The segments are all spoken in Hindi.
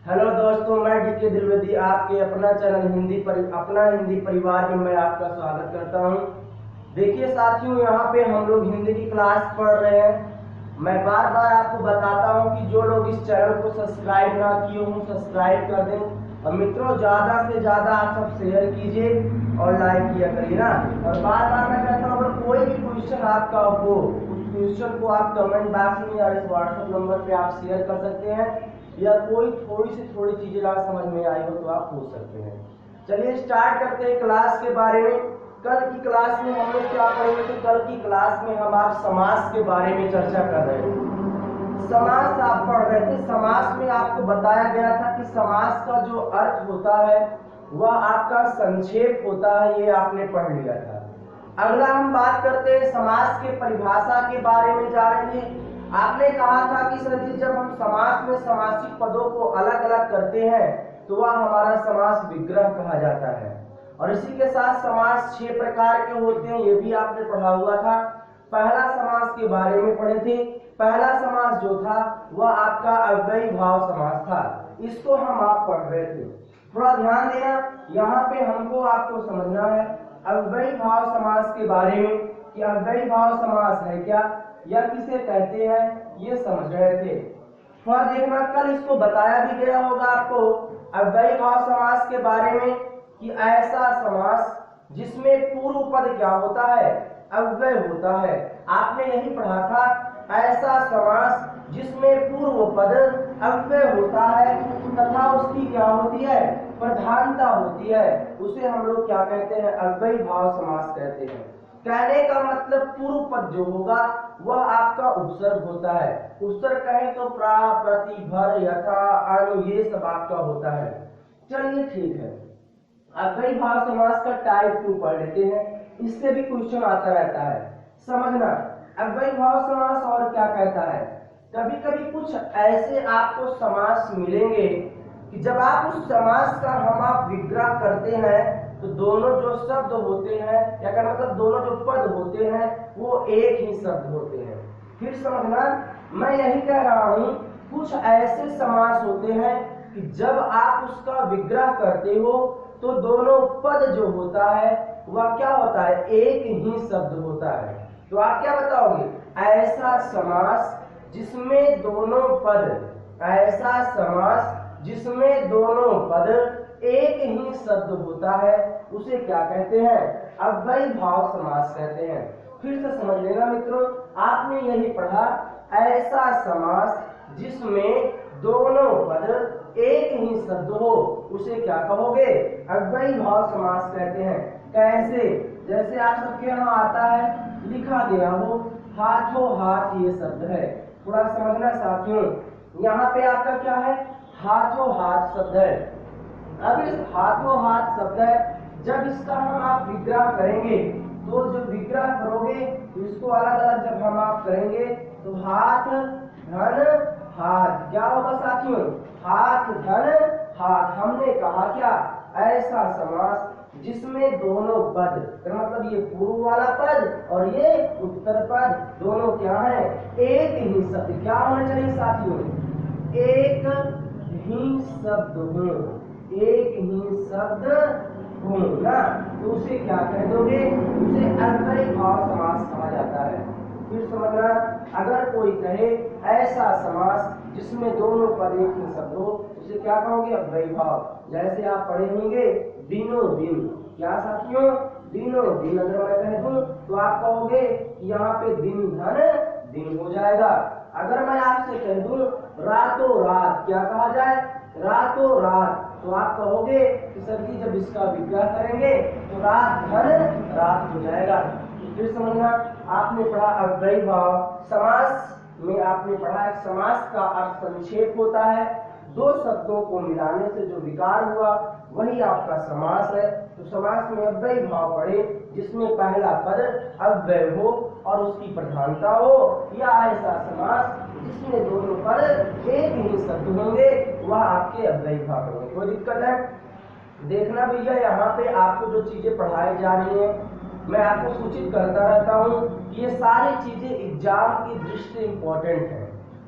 हेलो दोस्तों, मैं डीके द्विवेदी आपके अपना चैनल हिंदी परिवार में मैं आपका स्वागत करता हूं। देखिए साथियों, यहाँ पे हम लोग हिंदी की क्लास पढ़ रहे हैं। मैं बार बार आपको बताता हूं कि जो लोग इस चैनल को सब्सक्राइब ना किए हों सब्सक्राइब कर दें, और मित्रों ज़्यादा से ज़्यादा आप सब शेयर कीजिए और लाइक किया करिए ना। और बार बार मैं कहता हूँ, अगर कोई भी क्वेश्चन आपका हो उस क्वेश्चन को आप कमेंट बॉक्स में या इस व्हाट्सएप नंबर पे आप शेयर कर सकते हैं, या कोई थोड़ी चीजें ना समझ में आई हो तो आप पूछ सकते हैं। चलिए स्टार्ट करते हैं क्लास के बारे में। कल की क्लास में हम लोग क्या पढ़ेंगे, तो कल की क्लास में हम आप समास के बारे में चर्चा कर रहे हैं। समास आप पढ़ रहे थे। समास में आपको बताया गया था कि समास का जो अर्थ होता है वह आपका संक्षेप होता है, ये आपने पढ़ लिया था। अगला हम बात करते हैं समास के परिभाषा के बारे में जानेंगे। आपने कहा था कि सर जी, जब हम समास में समासिक पदों को अलग अलग करते हैं तो वह हमारा समास विग्रह कहा जाता है। और इसी के साथ समास 6 प्रकार के होते हैं, ये भी आपने पढ़ा हुआ था। पहला समास के बारे में पढ़े थे। पहला समास जो था वह आपका अव्ययी भाव समास था, इसको हम आप पढ़ रहे थे। थोड़ा ध्यान देना, यहाँ पे हमको आपको समझना है अव्ययी भाव समास के बारे में कि अव्ययी भाव समास है क्या या किसे कहते हैं, ये समझ रहे थे। थोड़ा देखना, कल इसको बताया भी गया होगा आपको अव्ययी भाव समास के बारे में कि ऐसा समास जिसमें पूर्व पद क्या होता है, अव्यय होता है। आपने यही पढ़ा था, ऐसा समास जिसमें पूर्व पद अव्यय होता है तथा उसकी क्या होती है, प्रधानता होती है, उसे हम लोग क्या कहते हैं, अव्ययी भाव समास कहते हैं। कहने का मतलब पूर्व पद जो होगा वह आपका उपसर्ग होता है। उपसर्ग कहें तो प्रा, प्रति, भर, यथा, अणु, ये सब आपका होता है। चलिए ठीक है, अव्ययी भाव समास का टाइप 2 पढ़ लेते हैं, इससे भी क्वेश्चन आता रहता है। समझना, अव्ययी भाव समास और क्या कहता है। कभी कभी कुछ ऐसे आपको समास मिलेंगे कि जब आप उस समास का हम आप विग्रह करते हैं तो दोनों जो शब्द होते हैं, या क्या मतलब दोनों जो पद होते हैं वो एक ही शब्द होते हैं। फिर समझना, मैं यही कह रहा हूं, कुछ ऐसे समास होते हैं कि जब आप उसका विग्रह करते हो तो दोनों पद जो होता है वह क्या होता है, एक ही शब्द होता है। तो आप क्या बताओगे, ऐसा समास जिसमें दोनों पद, ऐसा समास जिसमें दोनों पद एक ही शब्द होता है उसे क्या कहते हैं, अव्ययी भाव समास कहते हैं। फिर से समझ लेना मित्रों, आपने यही पढ़ा, ऐसा समास जिसमें दोनों पद एक ही शब्द हो उसे क्या कहोगे, अव्ययी भाव समास कहते हैं। कैसे, जैसे आप सबके यहाँ आता है, लिखा गया हो हाथों हाथ, ये शब्द है। थोड़ा समझना साथियों, यहाँ पे आपका क्या है, हाथों हाथ शब्द है। अब इस हाथों हाथ शब्द है, जब इसका हम आप विग्रह करेंगे तो जब विग्रह करोगे तो इसको अलग अलग जब हम आप करेंगे तो हाथ धन हाथ क्या होगा साथियों, हाथ धन हाथ। हमने कहा क्या, ऐसा समास जिसमें दोनों पद, मतलब ये पूर्व वाला पद और ये उत्तर पद दोनों क्या है, एक ही शब्द क्या होना चाहिए साथियों, एक ही शब्द हो, एक ही शब्द हो ना, तो उसे क्या कह दोगे, उसे अव्ययी भाव समास कहा जाता है। फिर समझना, अगर कोई कहे ऐसा समास जिसमें दोनों पद एक ही शब्द हो उसे क्या कहोगे, अव्ययी भाव। जैसे आप पढ़े होंगे दिनों दिन, क्या साथियों, दिनों दिन अगर मैं कह दूं तो आप कहोगे कि यहाँ पे दिन धन दिन हो जाएगा। अगर मैं आपसे कह दूं रातों रात, क्या कहा जाए, रातों रात, तो आप कहोगे कि सर जी जब इसका विग्रह करेंगे तो रात धन रात हो जाएगा। फिर समझना, आपने पढ़ा अव्ययी भाव समास में, आपने पढ़ा एक समास का अर्थ संक्षेप होता है, दो शब्दों को मिलाने से जो विकार हुआ वही आपका समास है। तो समास में अव्ययी भाव पढ़े जिसमें पहला पद अव्यय हो और उसकी प्रधानता हो, या ऐसा समास जिसमें दोनों पद एक ही शब्द होंगे वह आपके अव्ययी भाव होंगे। कोई दिक्कत है, देखना भैया, यहाँ पे आपको जो चीजें पढ़ाई जा रही है मैं आपको सूचित करता रहता हूँ, ये सारी चीजें एग्जाम की दृष्टि से इंपॉर्टेंट है।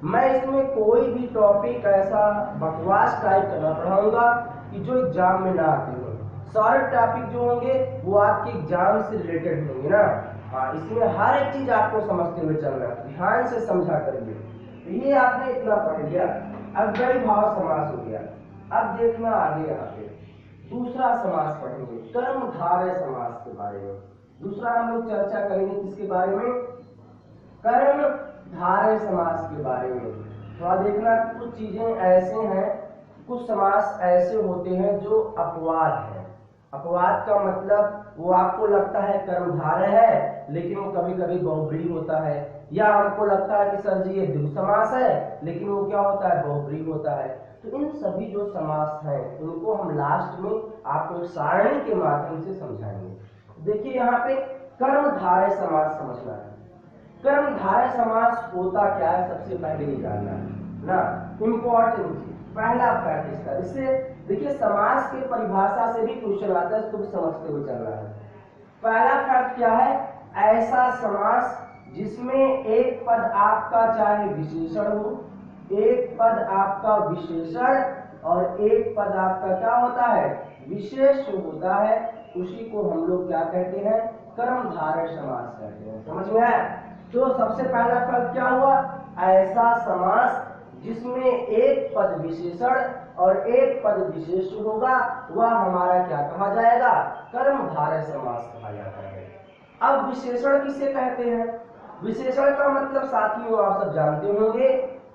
मैं इसमें कोई भी टॉपिक ऐसा बकवास टाइप का ना पढ़ाऊंगा कि जो एग्जाम में ना आते हो। सारे टॉपिक जो होंगे वो आपके एग्जाम से रिलेटेड होंगे ना। हाँ, इसमें हर एक चीज आपको समझते हुए चलना है, ध्यान से समझा करिए। ये आपने इतना पढ़ लिया। अब गई भाव समास हो गया। अब देखना आगे यहाँ पे दूसरा समास पढ़ेंगे, कर्मधारय समास के बारे में। दूसरा हम लोग चर्चा करेंगे किसके बारे में? कर्मधारय समास के बारे में। थोड़ा देखना, कुछ चीजें ऐसे हैं, कुछ समास ऐसे होते हैं जो अपवाद है। अपवाद का मतलब वो आपको लगता है कर्मधारय है लेकिन वो कभी कभी बहुब्रीहि होता है, या हमको लगता है कि सर जी ये द्विगु समास है लेकिन वो क्या होता है, बहुब्रीहि होता है। तो इन सभी जो समास हैं उनको हम लास्ट में आपको सारणी के माध्यम से समझाएंगे। देखिए यहाँ पे कर्मधारय समास समझना है। कर्मधारय समास होता क्या है सबसे पहले ये जानना है ना, इंपॉर्टेंट चीज। पहला फैक्ट इसका, इससे देखिए समास के परिभाषा से भी क्वेश्चन आता है, इसको भी समझते हुए चलना है। पहला फैक्ट क्या है? ऐसा समास जिसमें एक पद आपका चाहे विशेषण हो, एक पद आपका विशेषण और एक पद आपका क्या होता है, विशेष होता है, उसी को हम लोग क्या कहते हैं, कर्मधारय समास कहते हैं। समझ में आया? तो सबसे पहला फैक्ट क्या हुआ? ऐसा समास जिसमें एक पद विशेषण और एक पद विशेष होगा वह हमारा क्या कहा जाएगा, कर्मधारय समास कहा जाता है। अब विशेषण किसे कहते हैं? विशेषण का मतलब साथियों आप सब जानते होंगे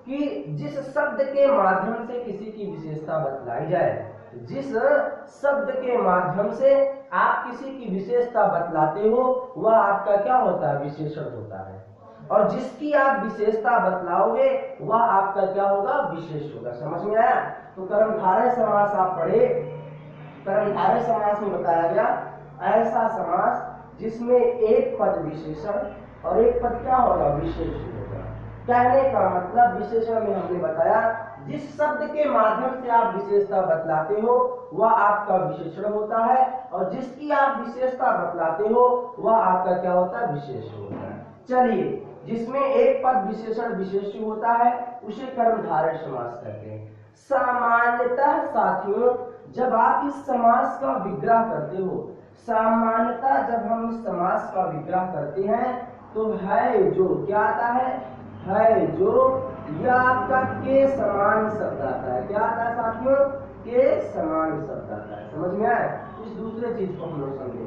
कि जिस शब्द के माध्यम से किसी की विशेषता बतलाई जाए, जिस शब्द के माध्यम से आप किसी की विशेषता बतलाते हो वह आपका क्या होता है, विशेषण होता है। और जिसकी आप विशेषता बतलाओगे वह आपका क्या होगा, विशेष होगा। समझ में आया? तो कर्मधारय समास आप पढ़े। कर्मधारय समास में बताया गया ऐसा समास जिसमें एक पद विशेषण और एक पद क्या होगा, विशेष होगा। कहने का मतलब विशेषण में हमने बताया जिस शब्द के माध्यम से आप विशेषता बतलाते हो वह आपका विशेषण होता है, और जिसकी आप विशेषता बतलाते हो वह आपका क्या होता है, विशेष होता है। चलिए, जिसमें एक पद विशेषण विशेष होता है उसे कर्मधारय समास कहते हैं। सामान्यतः साथियों जब आप इस समास का विग्रह करते हो, सामान्यतः जब हम इस समास का विग्रह करते हैं तो है जो क्या आता है जो, यह आपका के समान शब्द आता है। क्या आता है साथियों, के समान शब्द आता है। समझ में आया? इस दूसरे चीज को हम लोग समझे।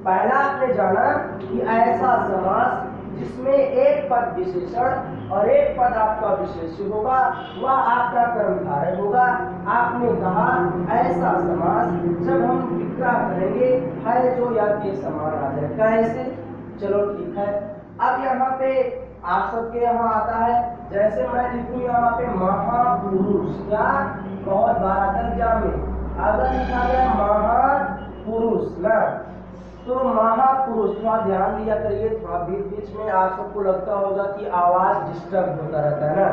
पहला आपने जाना कि ऐसा समास जिसमें एक पद विशेषण और एक पद आपका विशेष होगा वह आपका कर्मधारय होगा। आपने कहा ऐसा समास जब हम विग्रह करेंगे है जो या के समान आ जाए। कैसे? चलो ठीक है। अब यहाँ पे आप सबके यहाँ आता है, जैसे मैं लिखूं यहाँ पे महापुरुष, क्या बहुत बार आता है एग्जाम में, अगर लिखा गया महापुरुष ना, तो महापुरुष थोड़ा ध्यान दिया करिए। थोड़ा बीच बीच में आप सबको लगता होगा कि आवाज डिस्टर्ब होता रहता है ना,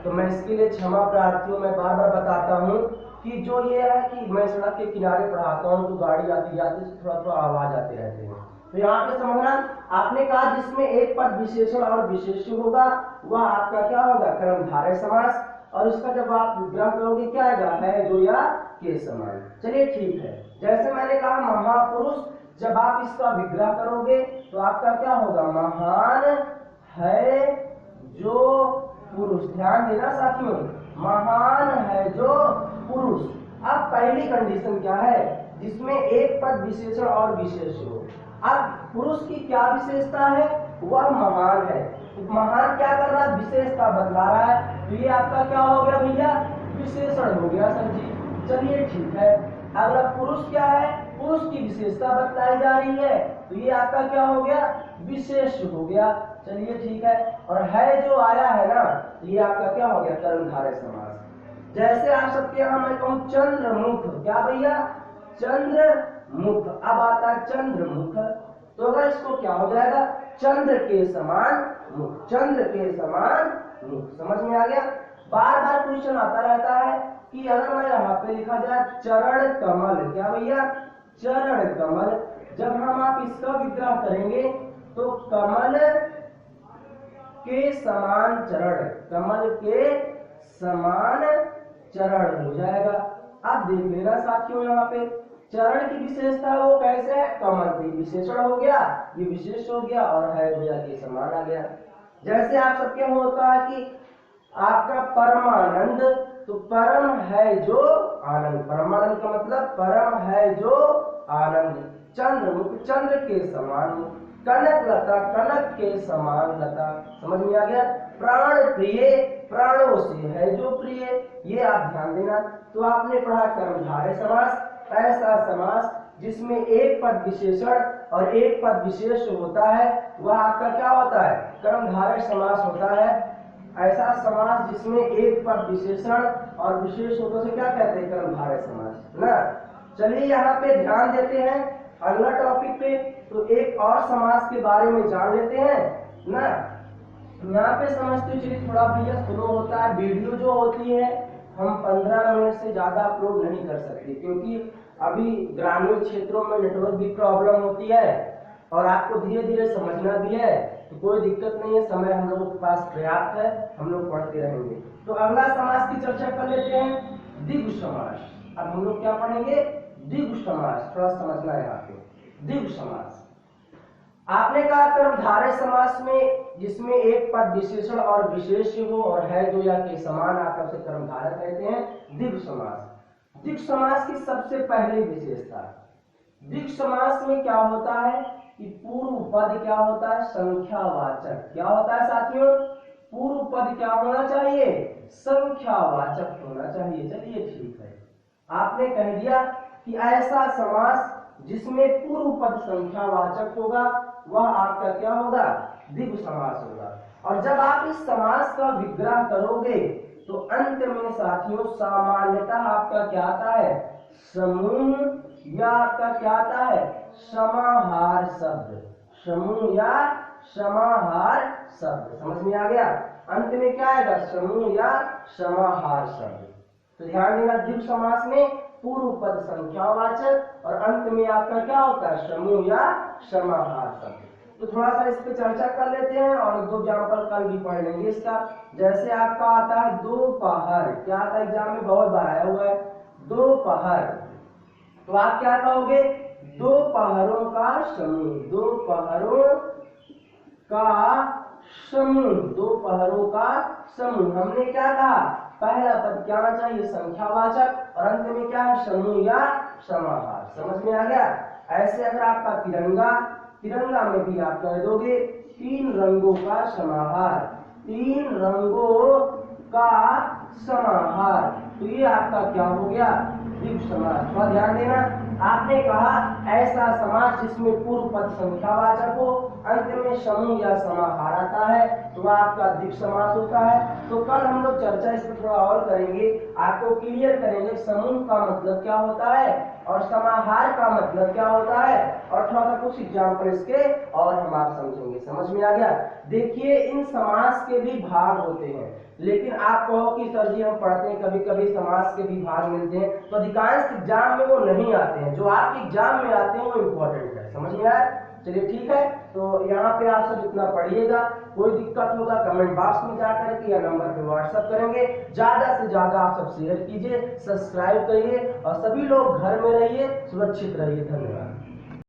तो मैं इसके लिए क्षमा प्रार्थी हूँ। मैं बार बार बताता हूँ कि जो ये है कि मैं सड़क के किनारे पढ़ाता हूँ तो गाड़ी आती जाती थोड़ा थोड़ा आवाज आते रहते हैं। तो यहाँ पे समझना, आपने कहा जिसमें एक पद विशेषण और विशेष होगा वह आपका क्या होगा, कर्मधारय समास, और उसका जब आप विग्रह करोगे क्या आएगा, है जो या के समान। चलिए ठीक है। जैसे मैंने कहा महापुरुष, जब आप इसका विग्रह करोगे तो आपका क्या होगा, महान है जो पुरुष। ध्यान देना साथियों, महान है जो पुरुष। अब पहली कंडीशन क्या है, जिसमें एक पद विशेषण और विशेष हो। अब पुरुष की क्या विशेषता है, वह महान है। महान क्या कर रहा है, विशेषता बदला रहा है, तो ये आपका क्या हो गया भैया, विशेषण हो गया सर जी। चलिए ठीक है। अगला पुरुष क्या है, पुरुष की विशेषता बतलाई जा रही है, तो ये आपका क्या हो गया, विशेष हो गया। चलिए ठीक है। और है जो आया है ना, तो ये आपका क्या हो गया, कर्मधारय समास। जैसे आप सबके यहाँ मैं कहूँ चंद्रमुख, क्या भैया, चंद्रमुख। अब आता है चंद्रमुख, तो अगर इसको क्या हो जाएगा, चंद्र के समान मुख, चंद्र के समान मुख। समझ में आ गया? बार बार क्वेश्चन आता रहता है कि अगर मैं यहाँ पे लिखा जाए चरण कमल, क्या भैया, चरण कमल, जब हम आप इसका विग्रह करेंगे तो कमल के समान चरण, कमल के समान चरण हो जाएगा। अब देख लेना साथियों, यहाँ पे चरण की विशेषता वो कैसे है, कमल भी विशेषण हो गया, ये विशेष हो गया और है भैया के समान आ गया। जैसे आप सबके होता है कि आपका परमानंद, तो परम है जो आनंद, परमानंद का मतलब परम है जो आनंद। चंद्रमुख चंद्र के समान, कनक लता कनक के समान लता, समझ में आ गया। प्राण प्रिय प्राणों से है जो प्रिय, ये आप ध्यान देना। तो आपने पढ़ा कर्मधारय समास, ऐसा समास जिसमें एक पद विशेषण और एक पद विशेष होता है वह आपका क्या होता है, कर्मधारय समास होता है। ऐसा समास जिसमें एक पद विशेषण और विशेष होने से क्या कहते हैं, कर्मधारय समास ना। चलिए यहाँ पे ध्यान देते हैं अगला टॉपिक पे, तो एक और समास के बारे में जान लेते हैं ना। यहाँ पे समझते चलिए, थोड़ा भैया स्लो होता है, वीडियो जो होती है हम 15 मिनट से ज्यादा अपलोड नहीं कर सकते, क्योंकि अभी ग्रामीण क्षेत्रों में नेटवर्क की प्रॉब्लम होती है और आपको धीरे धीरे समझना भी है, तो कोई दिक्कत नहीं है, समय हम लोगों के पास पर्याप्त है, हम लोग पढ़ते रहेंगे। तो अगला समास की चर्चा कर लेते हैं, द्विगु समास। अब हम लोग क्या पढ़ेंगे, द्विगु समास, थोड़ा समझना है यहाँ पे। द्विगु समास आपने कहा कर्मधारय समास में जिसमें एक पद विशेषण और विशेष हो और है जो या के समान, आप उसे कर्मधारय कहते हैं द्विगु समास। द्विगु समास की सबसे पहली विशेषता, द्विगु समास में क्या होता है कि पूर्व पद क्या होता है, संख्यावाचक। क्या होता है साथियों, पूर्व पद क्या होना चाहिए, संख्यावाचक होना चाहिए। चलिए ठीक है, आपने कह दिया कि ऐसा समास जिसमें पूर्व पद संख्यावाचक होगा वह आपका क्या होगा, द्विगु समास होगा। और जब आप इस समास का विग्रह करोगे तो अंत में साथियों सामान्यतः आपका क्या आता है, समूह या आपका क्या आता है, समाहार शब्द, समूह या समाहार शब्द, समझ में आ गया। अंत में क्या आएगा, समूह या समाहार शब्द। तो ध्यान देना, द्विगु समास में पूर्व पद संख्यावाचक और अंत में आपका क्या होता है, समूह या समाहार शब्द। तो थोड़ा सा इस पे चर्चा कर लेते हैं और दो एग्जाम्पल कल भी पढ़ लेंगे इसका। जैसे आपका आता है दोपहर, क्या आता है एग्जाम में बहुत बार आया हुआ है, दोपहर, तो आप क्या कहोगे, दोपहरों का समूह, दोपहरों का समूह, दोपहरों का समूह। हमने क्या कहा, पहला पद क्या आना चाहिए, संख्यावाचक, और अंत में क्या है, समूह या समाहार। समझ में आ गया। ऐसे अगर आपका तिरंगा, तिरंगा में भी आप कह दोगे तीन रंगों का समाहार, तीन रंगों का समाहार, तो ये आपका क्या हो गया, द्विगु समास। थोड़ा ध्यान देना, आपने कहा ऐसा समास जिसमें पूर्व पद संख्यावाचक हो, अंत में समूह या समाहार आता है, तो वह आपका द्विगु समास होता है। तो कल हम लोग चर्चा इस पर थोड़ा और करेंगे, आपको क्लियर करेंगे समूह का मतलब क्या होता है और समाहार का मतलब क्या होता है, और थोड़ा सा कुछ एग्जाम्पल इसके और हम आप समझेंगे। समझ में आ गया। देखिए इन समास के भी भाग होते हैं, लेकिन आप कहो कि सर जी हम पढ़ते हैं कभी कभी समास के भी भाग मिलते हैं, तो अधिकांश एग्जाम में वो नहीं आते हैं, जो आपके एग्जाम में आते हैं वो इम्पोर्टेंट है। समझ में आया। चलिए ठीक है, तो यहाँ पे आप सब इतना पढ़िएगा, कोई दिक्कत होगा कमेंट बॉक्स में जाकर के या नंबर पे व्हाट्सएप करेंगे। ज्यादा से ज्यादा आप सब शेयर कीजिए, सब्सक्राइब करिए और सभी लोग घर में रहिए, सुरक्षित रहिए। धन्यवाद।